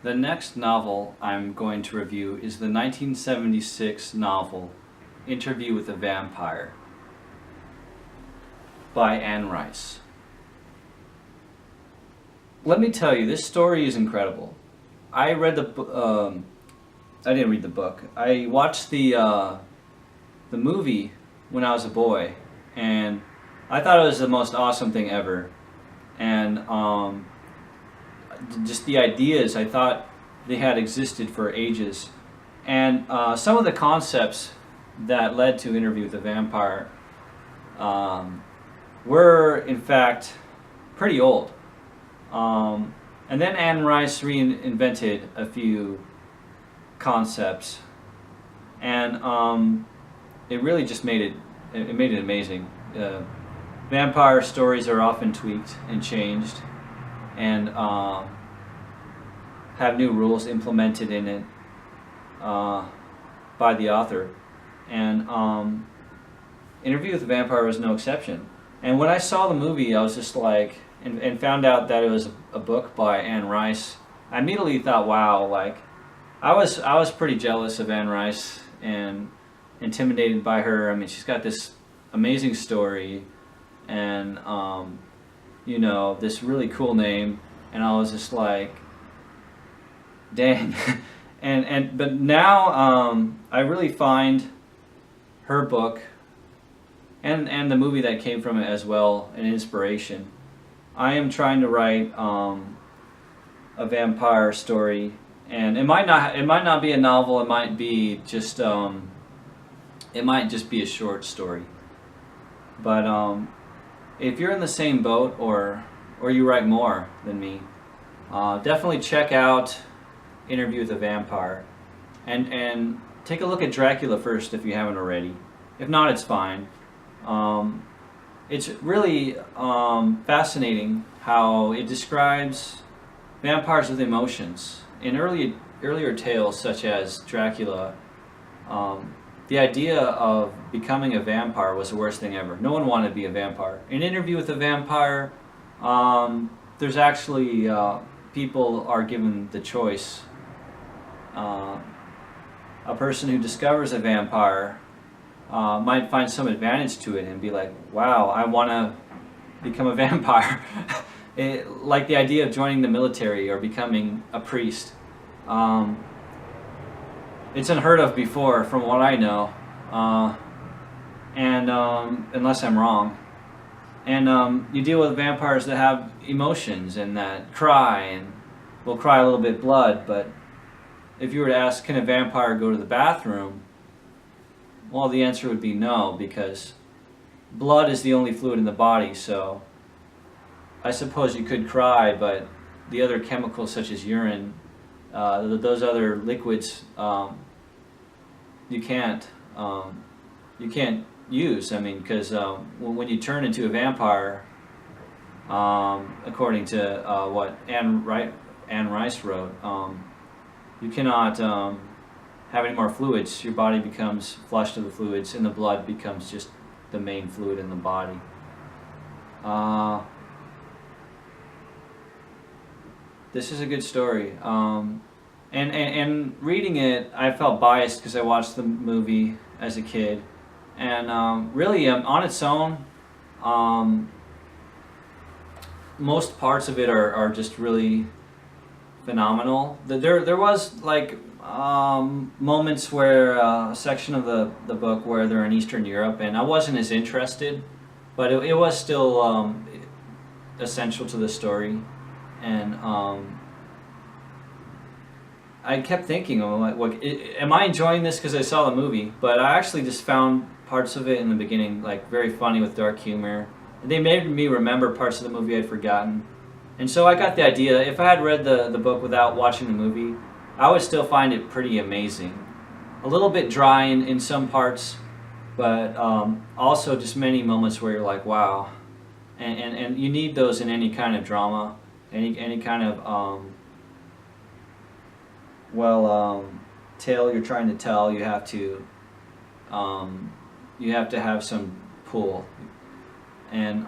The next novel I'm going to review is the 1976 novel Interview with a Vampire by Anne Rice. Let me tell you, this story is incredible. I read I didn't read the book. I watched the movie when I was a boy, and I thought it was the most awesome thing ever. And just the ideas, I thought they had existed for ages. And some of the concepts that led to Interview with the Vampire were, in fact, pretty old. And then Anne Rice reinvented a few concepts, and it really just made it amazing. Vampire stories are often tweaked and changed, and have new rules implemented in it by the author. And Interview with the Vampire was no exception. And when I saw the movie, I was just like, and found out that it was a book by Anne Rice. I immediately thought, wow, like I was pretty jealous of Anne Rice and intimidated by her. I mean, she's got this amazing story, and this really cool name, and I was just like, dang. But now I really find her book and the movie that came from it as well an inspiration. I am trying to write a vampire story, and it might not be a novel. It might be just be a short story. But if you're in the same boat, or you write more than me, definitely check out Interview with a Vampire, and take a look at Dracula first if you haven't already. If not, it's fine. It's really fascinating how it describes vampires with emotions. In earlier tales, such as Dracula, the idea of becoming a vampire was the worst thing ever. No one wanted to be a vampire. In Interview with a Vampire, there's actually people are given the choice. A person who discovers a vampire might find some advantage to it and be like, wow, I want to become a vampire. Like the idea of joining the military or becoming a priest. It's unheard of before, from what I know, and unless I'm wrong. And you deal with vampires that have emotions and that cry, and will cry a little bit blood, but if you were to ask, can a vampire go to the bathroom? Well, the answer would be no, because blood is the only fluid in the body, so I suppose you could cry, but the other chemicals such as urine, those other liquids, you can't use. I mean, because when you turn into a vampire, according to what Anne Rice wrote, you cannot have any more fluids. Your body becomes flushed of the fluids, and the blood becomes just the main fluid in the body. This is a good story. And reading it, I felt biased because I watched the movie as a kid. And really, on its own, most parts of it are just really phenomenal. There was like moments where a section of the book where they're in Eastern Europe, and I wasn't as interested, but it was still essential to the story. And I kept thinking, am I enjoying this because I saw the movie? But I actually just found parts of it in the beginning like very funny with dark humor. They made me remember parts of the movie I'd forgotten. And so I got the idea that if I had read the book without watching the movie, I would still find it pretty amazing. A little bit dry in some parts, but also just many moments where you're like, wow. And you need those in any kind of drama, any kind of tale you're trying to tell. You have to have some pull. And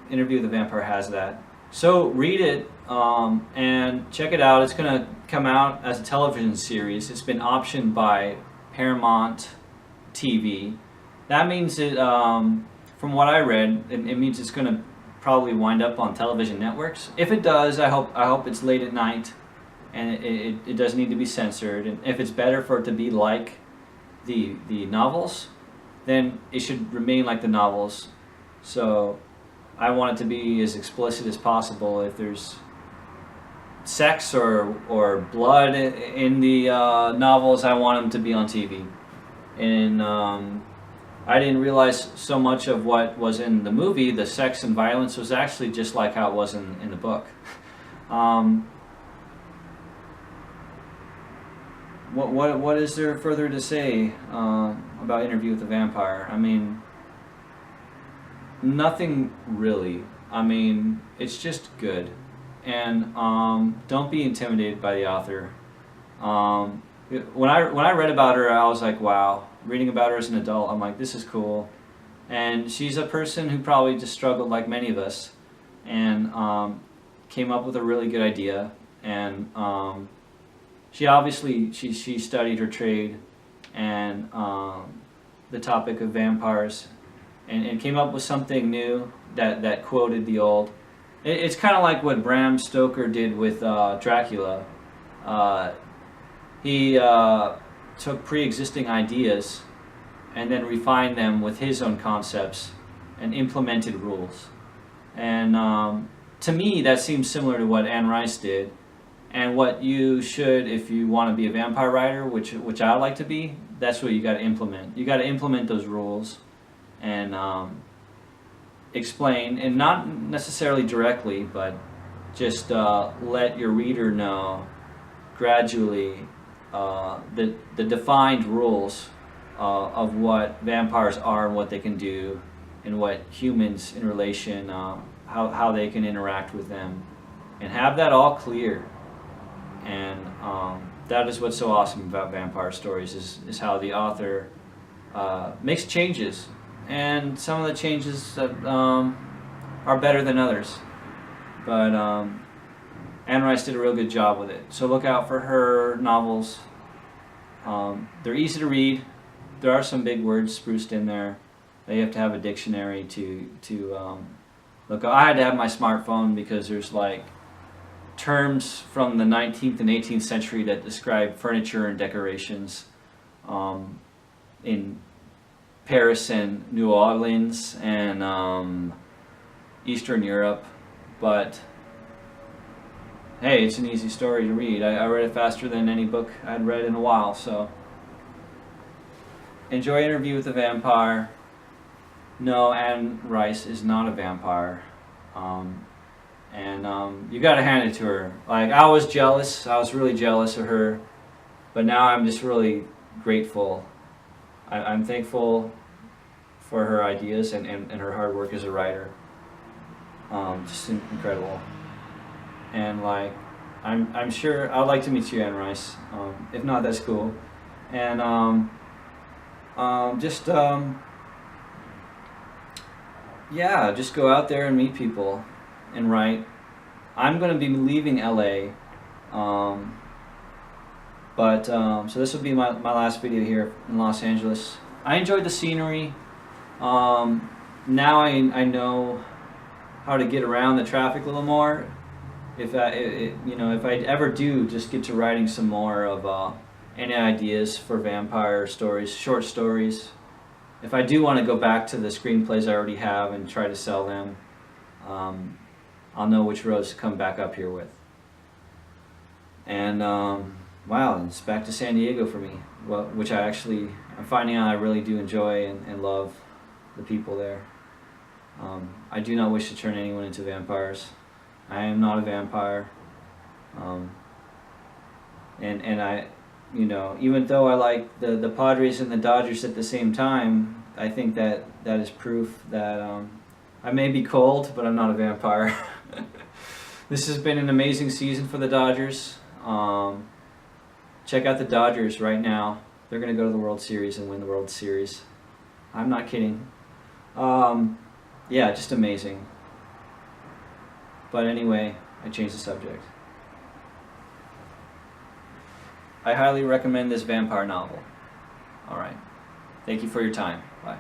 Interview with the Vampire has that. So read it and check it out. It's going to come out as a television series. It's been optioned by Paramount TV. That means it, from what I read, it means it's going to probably wind up on television networks. If it does, I hope it's late at night, and it does need to be censored. And if it's better for it to be like the novels, then it should remain like the novels. So I want it to be as explicit as possible. If there's sex or blood in the novels, I want them to be on TV. And I didn't realize so much of what was in the movie, the sex and violence, was actually just like how it was in the book. What is there further to say about Interview with the Vampire? I mean, nothing really. I mean, it's just good. And don't be intimidated by the author. When I read about her, I was like, wow. Reading about her as an adult, I'm like, this is cool. And she's a person who probably just struggled like many of us, and came up with a really good idea. And she obviously she studied her trade and the topic of vampires, and came up with something new that quoted the old. It's kind of like what Bram Stoker did with Dracula. He took pre-existing ideas and then refined them with his own concepts and implemented rules. And to me, that seems similar to what Anne Rice did, and what you should, if you want to be a vampire writer, which I like to be. That's what you got to implement. You got to implement those rules and explain, and not necessarily directly, but just let your reader know gradually the defined rules of what vampires are and what they can do, and what humans in relation, how they can interact with them, and have that all clear. And that is what's so awesome about vampire stories, is how the author makes changes, and some of the changes are better than others. But Anne Rice did a real good job with it. So look out for her novels. They're easy to read. There are some big words spruced in there that you have to have a dictionary to look. I had to have my smartphone because there's like terms from the 19th and 18th century that describe furniture and decorations in Paris and New Orleans and Eastern Europe. But hey, it's an easy story to read. I read it faster than any book I'd read in a while. So enjoy Interview with the Vampire. No, Anne Rice is not a vampire. And you gotta hand it to her. Like, I was jealous. I was really jealous of her. But now I'm just really grateful. I'm thankful for her ideas and her hard work as a writer. Just incredible. And like, I'm sure I'd like to meet you, Anne Rice. If not, that's cool. And yeah, just go out there and meet people and write. I'm going to be leaving LA, so this will be my last video here in Los Angeles. I enjoyed the scenery. Now I know how to get around the traffic a little more. If I ever do just get to writing some more of any ideas for vampire stories, short stories. If I do want to go back to the screenplays I already have and try to sell them, I'll know which roads to come back up here with. And wow, it's back to San Diego for me, which I'm finding out I really do enjoy and love the people there. I do not wish to turn anyone into vampires. I am not a vampire. And I, even though I like the Padres and the Dodgers at the same time, I think that is proof that I may be cold, but I'm not a vampire. This has been an amazing season for the Dodgers. Check out the Dodgers right now. They're going to go to the World Series and win the World Series. I'm not kidding. Yeah, just amazing. But anyway, I changed the subject. I highly recommend this vampire novel. Alright. Thank you for your time. Bye.